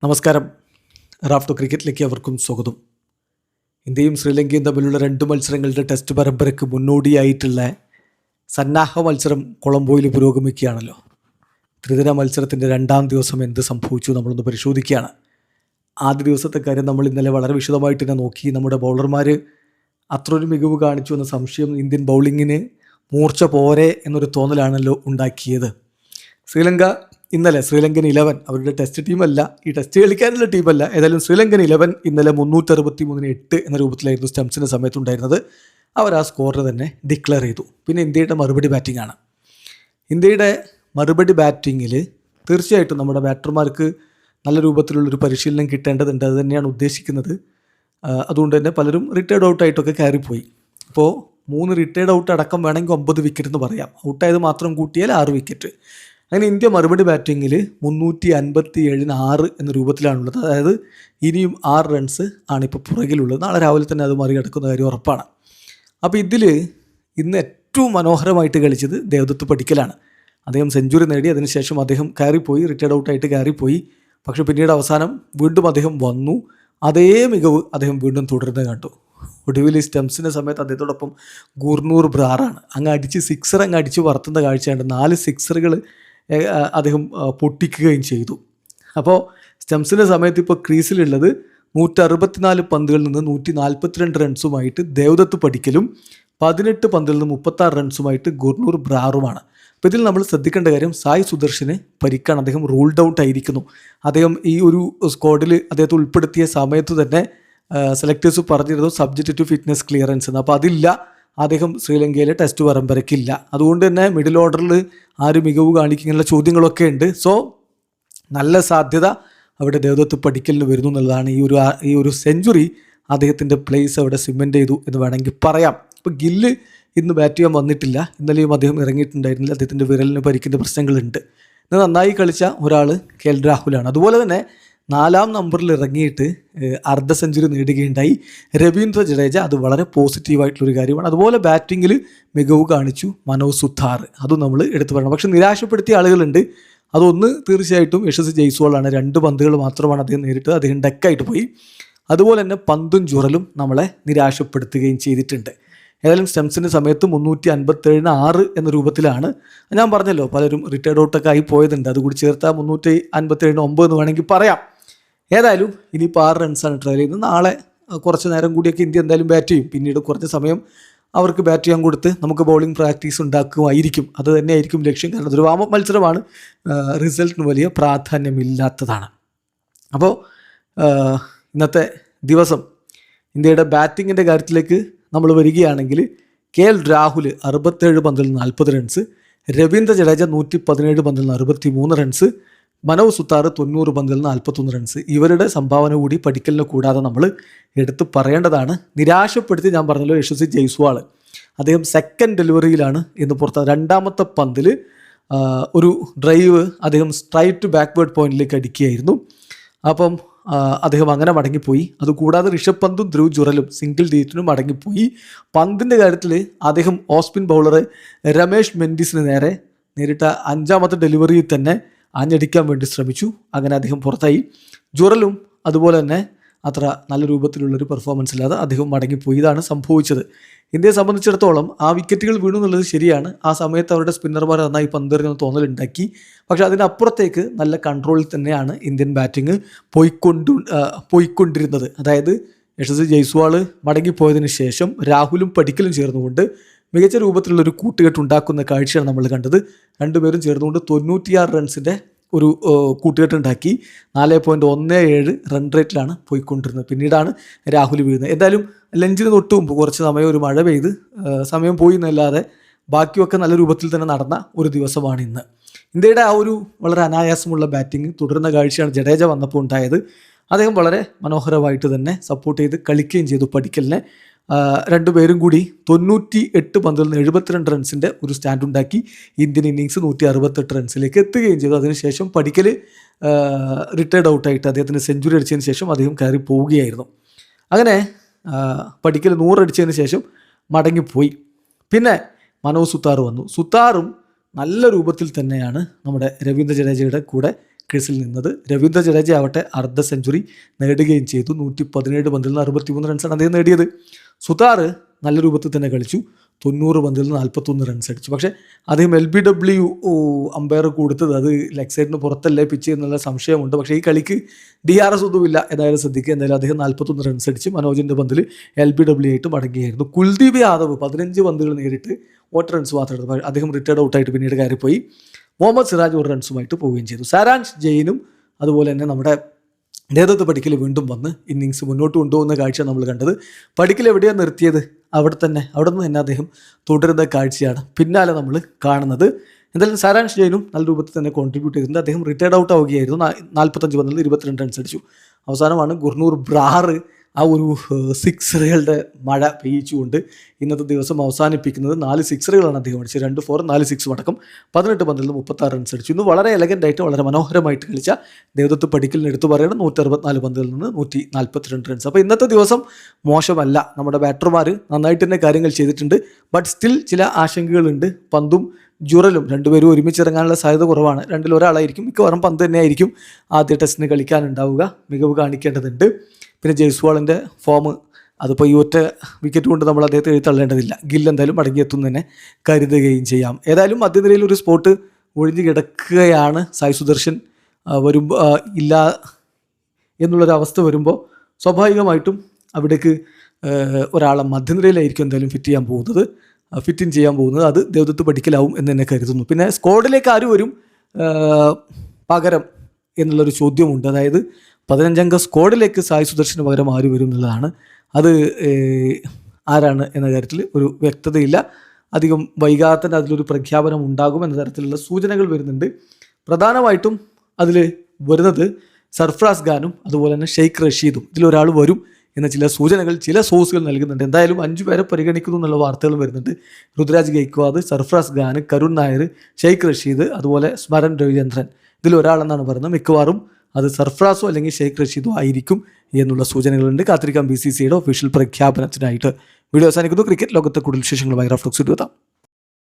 നമസ്കാരം. റാഫ്റ്റോ ക്രിക്കറ്റിലേക്ക് അവർക്കും സ്വാഗതം. ഇന്ത്യയും ശ്രീലങ്കയും തമ്മിലുള്ള 2 മത്സരങ്ങളുടെ ടെസ്റ്റ് പരമ്പരയ്ക്ക് മുന്നോടിയായിട്ടുള്ള സന്നാഹ മത്സരം കൊളംബോയിൽ പുരോഗമിക്കുകയാണല്ലോ. ത്രിദിന മത്സരത്തിൻ്റെ 2ാം ദിവസം എന്ത് സംഭവിച്ചു നമ്മളൊന്ന് പരിശോധിക്കുകയാണ്. ആദ്യ ദിവസത്തെ കാര്യം നമ്മൾ ഇന്നലെ വളരെ വിശദമായിട്ട് തന്നെ നോക്കി. നമ്മുടെ ബൗളർമാർ അത്രയൊരു മികവ് കാണിച്ചു എന്ന സംശയം ഇന്ത്യൻ ബൗളിങ്ങിന് മൂർച്ച പോരെ എന്നൊരു തോന്നലാണല്ലോ ഉണ്ടാക്കിയത്. ശ്രീലങ്കൻ 11 അവരുടെ ടെസ്റ്റ് ടീമല്ല, ഈ ടെസ്റ്റ് കളിക്കാനുള്ള ടീമല്ല, ഏതായാലും ശ്രീലങ്കൻ 11 ഇന്നലെ 363-8 എന്ന രൂപത്തിലായിരുന്നു സ്റ്റംസിൻ്റെ സമയത്തുണ്ടായിരുന്നത്. അവർ ആ സ്കോറിൽ തന്നെ ഡിക്ലെയർ ചെയ്തു. പിന്നെ ഇന്ത്യയുടെ മറുപടി ബാറ്റിംഗാണ്. ഇന്ത്യയുടെ മറുപടി ബാറ്റിങ്ങിൽ തീർച്ചയായിട്ടും നമ്മുടെ ബാറ്റർമാർക്ക് നല്ല രൂപത്തിലുള്ളൊരു പരിശീലനം കിട്ടേണ്ടതുണ്ട്. അത് തന്നെയാണ് ഉദ്ദേശിക്കുന്നത്. അതുകൊണ്ട് തന്നെ പലരും റിട്ടയർഡ് ഔട്ടായിട്ടൊക്കെ കയറിപ്പോയി. അപ്പോൾ 3 റിട്ടയർഡ് ഔട്ട് അടക്കം വേണമെങ്കിൽ 9 വിക്കറ്റ് എന്ന് പറയാം. ഔട്ടായത് മാത്രം കൂട്ടിയാൽ 6 വിക്കറ്റ്. അങ്ങനെ ഇന്ത്യ മറുപടി ബാറ്റിങ്ങിൽ 357-6 എന്ന രൂപത്തിലാണുള്ളത്. അതായത് ഇനിയും 6 റൺസ് ആണിപ്പോൾ പുറകിലുള്ളത്. നാളെ രാവിലെ തന്നെ അത് മറികടക്കുന്ന കാര്യം ഉറപ്പാണ്. അപ്പോൾ ഇതിൽ ഇന്ന് ഏറ്റവും മനോഹരമായിട്ട് കളിച്ചത് ദേവദത്ത് പടിക്കലാണ്. അദ്ദേഹം സെഞ്ചുറി നേടി. അതിനുശേഷം അദ്ദേഹം കയറിപ്പോയി, റിട്ടയർഡ് ഔട്ടായിട്ട് കയറിപ്പോയി. പക്ഷേ പിന്നീട് അവസാനം വീണ്ടും അദ്ദേഹം വന്നു. അതേ മികവ് അദ്ദേഹം വീണ്ടും തുടരുന്നത് കണ്ടു. ഒടുവിൽ സ്റ്റംസിൻ്റെ സമയത്ത് അദ്ദേഹത്തോടൊപ്പം ഗുർനൂർ ബ്രാറാണ് അങ്ങ് അടിച്ച് വറുത്തുന്ന കാഴ്ചയുണ്ട്. 4 സിക്സറുകൾ അദ്ദേഹം പൊട്ടിക്കുകയും ചെയ്തു. അപ്പോൾ സ്റ്റംസിൻ്റെ സമയത്ത് ഇപ്പോൾ ക്രീസിലുള്ളത് 164 പന്തുകളിൽ നിന്ന് 142 റൺസുമായിട്ട് ദേവദത്ത് പടിക്കലും 18 പന്തിൽ നിന്ന് 36 റൺസുമായിട്ട് ഗുർനൂർ ബ്രാറുമാണ്. അപ്പോൾ ഇതിൽ നമ്മൾ ശ്രദ്ധിക്കേണ്ട കാര്യം, സായ് സുദർശന് പരിക്കാണ്. അദ്ദേഹം റൂൾഡ് ഔട്ട് ആയിരിക്കുന്നു. അദ്ദേഹം ഈ ഒരു സ്ക്വാഡിൽ അദ്ദേഹത്തെ ഉൾപ്പെടുത്തിയ സമയത്ത് തന്നെ സെലക്ടേഴ്സ് പറഞ്ഞിരുന്നു സബ്ജക്റ്റ് ടു ഫിറ്റ്നസ് ക്ലിയറൻസ് എന്ന്. അപ്പോൾ അതില്ല, അദ്ദേഹം ശ്രീലങ്കയിലെ ടെസ്റ്റ് പരമ്പരയ്ക്കില്ല. അതുകൊണ്ട് തന്നെ മിഡിൽ ഓർഡറിൽ ആര് മികവ് കാണിക്കുന്നുള്ള ചോദ്യങ്ങളൊക്കെ ഉണ്ട്. സോ നല്ല സാധ്യത അവിടെ ദേവദത്ത് പടിക്കലിന് വരുന്നു എന്നുള്ളതാണ്. ഈ ഒരു സെഞ്ചുറി അദ്ദേഹത്തിൻ്റെ പ്ലേസ് അവിടെ സിമെൻ്റ് ചെയ്തു എന്ന് വേണമെങ്കിൽ പറയാം. ഇപ്പോൾ ഗില്ല് ഇന്ന് ബാറ്റ് ചെയ്യാൻ വന്നിട്ടില്ല. ഇന്നലെയും അദ്ദേഹം ഇറങ്ങിയിട്ടുണ്ടായിരുന്നില്ല. അദ്ദേഹത്തിൻ്റെ വിരലിന് പരിക്കിൻ്റെ പ്രശ്നങ്ങളുണ്ട്. ഇന്ന് നന്നായി കളിച്ച ഒരാൾ KL രാഹുലാണ്. അതുപോലെ തന്നെ 4ാം നമ്പറിൽ ഇറങ്ങിയിട്ട് അർദ്ധ സെഞ്ചുറി നേടുകയുണ്ടായി രവീന്ദ്ര ജഡേജ. അത് വളരെ പോസിറ്റീവായിട്ടുള്ളൊരു കാര്യമാണ്. അതുപോലെ ബാറ്റിങ്ങിൽ മികവ് കാണിച്ചു മനോജ് സുതാർ. അതും നമ്മൾ എടുത്തു പറയണം. പക്ഷേ നിരാശപ്പെടുത്തിയ ആളുകളുണ്ട്. അതൊന്ന് തീർച്ചയായിട്ടും യശസ്വി ജയ്സ്വാളാണ്. 2 പന്തുകൾ മാത്രമാണ് അദ്ദേഹം നേരിട്ടത്. അദ്ദേഹം ഡെക്കായിട്ട് പോയി. അതുപോലെ തന്നെ പന്തും ജുറലും നമ്മളെ നിരാശപ്പെടുത്തുകയും ചെയ്തിട്ടുണ്ട്. ഏതായാലും സ്റ്റംസിൻ്റെ സമയത്ത് 357-6 എന്ന രൂപത്തിലാണ്. ഞാൻ പറഞ്ഞല്ലോ പലരും റിട്ടയർഡ് ഔട്ടൊക്കെ ആയി പോയതുണ്ട്. അതുകൂടി ചേർത്താൽ 357-9 എന്ന് വേണമെങ്കിൽ പറയാം. ഏതായാലും ഇനിയിപ്പോൾ 6 റൺസാണ് ട്രയൽ ചെയ്യുന്നത്. നാളെ കുറച്ച് നേരം കൂടിയൊക്കെ ഇന്ത്യ എന്തായാലും ബാറ്റ് ചെയ്യും. പിന്നീട് കുറച്ച് സമയം അവർക്ക് ബാറ്റ് ചെയ്യാൻ കൊടുത്ത് നമുക്ക് ബൗളിംഗ് പ്രാക്ടീസ് ഉണ്ടാക്കുമായിരിക്കും. അത് തന്നെയായിരിക്കും ലക്ഷ്യം. കാരണം അതൊരു വാമപ്പ് മത്സരമാണ്. റിസൾട്ടിന് വലിയ പ്രാധാന്യമില്ലാത്തതാണ്. അപ്പോൾ ഇന്നത്തെ ദിവസം ഇന്ത്യയുടെ ബാറ്റിങ്ങിൻ്റെ കാര്യത്തിലേക്ക് നമ്മൾ വരികയാണെങ്കിൽ KL രാഹുൽ 67 പന്തിൽ 40 റൺസ്, രവീന്ദ്ര ജഡേജ 117 പന്തിൽ 63 റൺസ്, മനോജ് സുതാർ 90 പന്തിൽ 41 റൺസ്. ഇവരുടെ സംഭാവന കൂടി പടിക്കലിനെ കൂടാതെ നമ്മൾ എടുത്ത് പറയേണ്ടതാണ്. നിരാശപ്പെടുത്തി ഞാൻ പറഞ്ഞല്ലോ യശസ്വി ജയ്സ്വാൾ. അദ്ദേഹം സെക്കൻഡ് ഡെലിവറിയിലാണ് ഇന്ന് പുറത്ത്. 2ാമത്തെ പന്തിൽ ഒരു ഡ്രൈവ് അദ്ദേഹം സ്ട്രൈറ്റ് ബാക്ക്വേർഡ് പോയിന്റിലേക്ക് അടിക്കുകയായിരുന്നു. അപ്പം അദ്ദേഹം അങ്ങനെ മടങ്ങിപ്പോയി. അതുകൂടാതെ ഋഷഭ് പന്തും ധ്രുവ് ജുറലും സിംഗിൾ ഡിജിറ്റിനും മടങ്ങിപ്പോയി. പന്തിൻ്റെ കാര്യത്തിൽ അദ്ദേഹം ഓസ്പിൻ ബൗളർ രമേഷ് മെൻഡിസിന് നേരിട്ട 5ാമത്തെ ഡെലിവറിയിൽ തന്നെ ആഞ്ഞടിക്കാൻ വേണ്ടി ശ്രമിച്ചു. അങ്ങനെ അദ്ദേഹം പുറത്തായി. ജുറലും അതുപോലെ തന്നെ അത്ര നല്ല രൂപത്തിലുള്ളൊരു പെർഫോമൻസ് ഇല്ലാതെ അദ്ദേഹം മടങ്ങിപ്പോയി. ഇതാണ് സംഭവിച്ചത്. ഇന്ത്യയെ സംബന്ധിച്ചിടത്തോളം ആ വിക്കറ്റുകൾ വീണു എന്നുള്ളത് ശരിയാണ്. ആ സമയത്ത് അവരുടെ സ്പിന്നർമാർ നന്നായി പന്തെറിഞ്ഞെന്ന് തോന്നലുണ്ടാക്കി. പക്ഷെ അതിനപ്പുറത്തേക്ക് നല്ല കൺട്രോളിൽ തന്നെയാണ് ഇന്ത്യൻ ബാറ്റിംഗ് പോയിക്കൊണ്ടിരുന്നത്. അതായത് യശസ്വി ജയ്സ്വാൾ മടങ്ങിപ്പോയതിന് ശേഷം രാഹുലും പടിക്കലും ചേർന്നുകൊണ്ട് മികച്ച രൂപത്തിലുള്ളൊരു കൂട്ടുകെട്ട് ഉണ്ടാക്കുന്ന കാഴ്ചയാണ് നമ്മൾ കണ്ടത്. 2 പേരും ചേർന്നുകൊണ്ട് 96 റൺസിൻ്റെ ഒരു കൂട്ടുകെട്ടുണ്ടാക്കി 4.17 റൺ റേറ്റിലാണ് പോയിക്കൊണ്ടിരുന്നത്. പിന്നീടാണ് രാഹുൽ വീഴുന്നത്. എന്തായാലും ലഞ്ചിന് തൊട്ട് മുമ്പ് കുറച്ച് സമയം ഒരു മഴ പെയ്ത് സമയം പോയി എന്നല്ലാതെ ബാക്കിയൊക്കെ നല്ല രൂപത്തിൽ തന്നെ നടന്ന ഒരു ദിവസമാണ് ഇന്ന്. ഇന്ത്യയുടെ ആ ഒരു വളരെ അനായാസമുള്ള ബാറ്റിംഗ് തുടരുന്ന കാഴ്ചയാണ് ജഡേജ വന്നപ്പോൾ ഉണ്ടായത്. അദ്ദേഹം വളരെ മനോഹരമായിട്ട് തന്നെ സപ്പോർട്ട് ചെയ്ത് കളിക്കുകയും ചെയ്തു പടിക്കലിനെ. 2 പേരും കൂടി 98 പന്തിൽ നിന്ന് 72 റൺസിൻ്റെ ഒരു സ്റ്റാൻഡ് ഉണ്ടാക്കി ഇന്ത്യൻ ഇന്നിങ്സ് 168 റൺസിലേക്ക് എത്തുകയും ചെയ്തു. അതിനുശേഷം പടിക്കൽ റിട്ടയർഡ് ഔട്ടായിട്ട് അദ്ദേഹത്തിന് സെഞ്ചുറി അടിച്ചതിന് ശേഷം അദ്ദേഹം കയറി പോവുകയായിരുന്നു. അങ്ങനെ പടിക്കൽ 100 അടിച്ചതിന് ശേഷം മടങ്ങിപ്പോയി. പിന്നെ മനോജ് സുതാർ വന്നു. സുതാറും നല്ല രൂപത്തിൽ തന്നെയാണ് നമ്മുടെ രവീന്ദ്ര ജഡേജയുടെ കൂടെ ക്രീസിൽ നിന്നത്. രവീന്ദ്ര ജഡേജ ആവട്ടെ അർദ്ധ സെഞ്ചുറി നേടുകയും ചെയ്തു. 117 പന്തിൽ നിന്ന് 63 റൺസാണ് അദ്ദേഹം നേടിയത്. സുതാർ നല്ല രൂപത്തിൽ തന്നെ കളിച്ചു, 90 പന്തിൽ നിന്ന് 41 റൺസ് അടിച്ചു. പക്ഷേ അദ്ദേഹം LBW അമ്പയർ കൊടുത്തത് അത് ലെഗ് സൈഡിന് പുറത്തല്ലേ പിച്ച് എന്നുള്ള സംശയമുണ്ട്. പക്ഷേ ഈ കളിക്ക് DRS ഒന്നുമില്ല, ഏതായാലും ശ്രദ്ധിക്കുക. എന്തായാലും അദ്ദേഹം 41 റൺസ് അടിച്ച് മനോജിൻ്റെ പന്തിൽ LBW ആയിട്ട് മടങ്ങിയായിരുന്നു. കുൽദീപ് യാദവ് 15 പന്തുകൾ നേരിട്ട് 8 റൺസ് മാത്രം എടുത്തു. അദ്ദേഹം റിട്ടയർഡ് ഔട്ടായിട്ട് പിന്നീട് കയറിപ്പോയി. മുഹമ്മദ് സിറാജ് 1 റൺസുമായിട്ട് പോവുകയും ചെയ്തു. സാരാംശ് ജെയിനും അതുപോലെ തന്നെ നമ്മുടെ ദേവദത്ത് പടിക്കൽ വീണ്ടും വന്ന് ഇന്നിങ്സ് മുന്നോട്ട് കൊണ്ടുപോകുന്ന കാഴ്ച നമ്മൾ കണ്ടത്. പടിക്കൽ എവിടെയാണ് നിർത്തിയത് അവിടെ നിന്ന് തന്നെ അദ്ദേഹം തുടരുന്ന കാഴ്ചയാണ് പിന്നാലെ നമ്മൾ കാണുന്നത്. എന്തായാലും സാരാംശ് ജെയിനും നല്ല രൂപത്തിൽ തന്നെ കോൺട്രിബ്യൂട്ട് ചെയ്തിട്ടുണ്ട്. അദ്ദേഹം റിട്ടയർഡ് ഔട്ട് ആവുകയായിരുന്നു. 45 പന്തിൽ 22 റൺസ് അടിച്ചു. അവസാനമാണ് ഗുർനൂർ ബ്രാർ ആ ഒരു സിക്സറുകളുടെ മഴ പെയ്യിച്ചുകൊണ്ട് ഇന്നത്തെ ദിവസം അവസാനിപ്പിക്കുന്നത്. 4 സിക്സറുകളാണ് അദ്ദേഹം അടിച്ചത്, 2 4 4 6 അടക്കം 18 പന്തിൽ നിന്ന് 36 റൺസ് അടിച്ചു. ഇന്ന് വളരെ എലഗൻ്റായിട്ട് വളരെ മനോഹരമായിട്ട് കളിച്ച ദേവദത്ത് പടിക്കലിന് എടുത്തു പറയണം. 164 പന്തിൽ നിന്ന് 142 റൺസ്. അപ്പോൾ ഇന്നത്തെ ദിവസം മോശമല്ല, നമ്മുടെ ബാറ്റർമാർ നന്നായിട്ട് തന്നെ കാര്യങ്ങൾ ചെയ്തിട്ടുണ്ട്. ബട്ട് സ്റ്റിൽ ചില ആശങ്കകളുണ്ട്. പന്തും ജുറലും രണ്ടുപേരും ഒരുമിച്ചിറങ്ങാനുള്ള സാധ്യത കുറവാണ്. രണ്ടിൽ ഒരാളായിരിക്കും, മിക്കവാറും പന്ത് തന്നെയായിരിക്കും ആദ്യ ടെസ്റ്റിന് കളിക്കാനുണ്ടാവുക. മികവ് കാണിക്കേണ്ടതുണ്ട്. പിന്നെ ജയ്സ്വാളിൻ്റെ ഫോം അതിപ്പോൾ ഈ ഒറ്റ വിക്കറ്റ് കൊണ്ട് നമ്മൾ അദ്ദേഹത്തെ എഴുത്തള്ളേണ്ടതില്ല. ഗിൽ എന്തായാലും മടങ്ങിയെത്തും തന്നെ കരുതുകയും ചെയ്യാം. ഏതായാലും മധ്യനിരയിൽ ഒരു സ്പോട്ട് ഒഴിഞ്ഞു കിടക്കുകയാണ്. സായി സുദർശൻ ഇല്ല എന്നുള്ളൊരവസ്ഥ വരുമ്പോൾ സ്വാഭാവികമായിട്ടും അവിടേക്ക് ഒരാളെ മധ്യനിരയിലായിരിക്കും എന്തായാലും ഫിറ്റ് ചെയ്യാൻ പോകുന്നത്. അത് ദേവദത്ത് പടിക്കലാവും എന്ന് തന്നെ കരുതുന്നു. പിന്നെ സ്ക്വാഡിലേക്ക് ആര് വരും പകരം എന്നുള്ളൊരു ചോദ്യമുണ്ട്. അതായത് 15-അംഗ സ്ക്വാഡിലേക്ക് സായി സുദർശന് പകരം ആര് വരും എന്നുള്ളതാണ്. അത് ആരാണ് എന്ന കാര്യത്തിൽ ഒരു വ്യക്തതയില്ല. അധികം വൈകാതെ തന്നെ അതിലൊരു പ്രഖ്യാപനം ഉണ്ടാകും എന്ന തരത്തിലുള്ള സൂചനകൾ വരുന്നുണ്ട്. പ്രധാനമായിട്ടും അതിൽ വരുന്നത് സർഫ്രാസ് ഖാനും അതുപോലെ തന്നെ ഷെയ്ഖ് റഷീദും ഇതിലൊരാൾ വരും എന്ന ചില സൂചനകൾ ചില സോഴ്സുകൾ നൽകുന്നുണ്ട്. എന്തായാലും 5 പേരെ പരിഗണിക്കുന്നു എന്നുള്ള വാർത്തകൾ വരുന്നുണ്ട്. ഋതുരാജ് ഗെയ്ക്വാദ്, സർഫ്രാസ് ഖാൻ, കരുൺ നായർ, ഷെയ്ഖ് റഷീദ്, അതുപോലെ സ്മരൺ രവിചന്ദ്രൻ ഇതിലൊരാളെന്നാണ് പറയുന്നത്. മിക്കവാറും അത് സർഫ്രാസോ അല്ലെങ്കിൽ ഷെയ്ഖ് റഷീദോ ആയിരിക്കും എന്നുള്ള സൂചനകളുണ്ട്. കാത്തിരിക്കാം BCCIയുടെ ഒഫീഷ്യൽ പ്രഖ്യാപനത്തിനായിട്ട്. വീഡിയോ അവസാനിക്കുന്നു. ക്രിക്കറ്റ് ലോകത്തെ കൂടുതൽ വിശേഷങ്ങളുമായി റഫ്ലക്സ് എത്താം.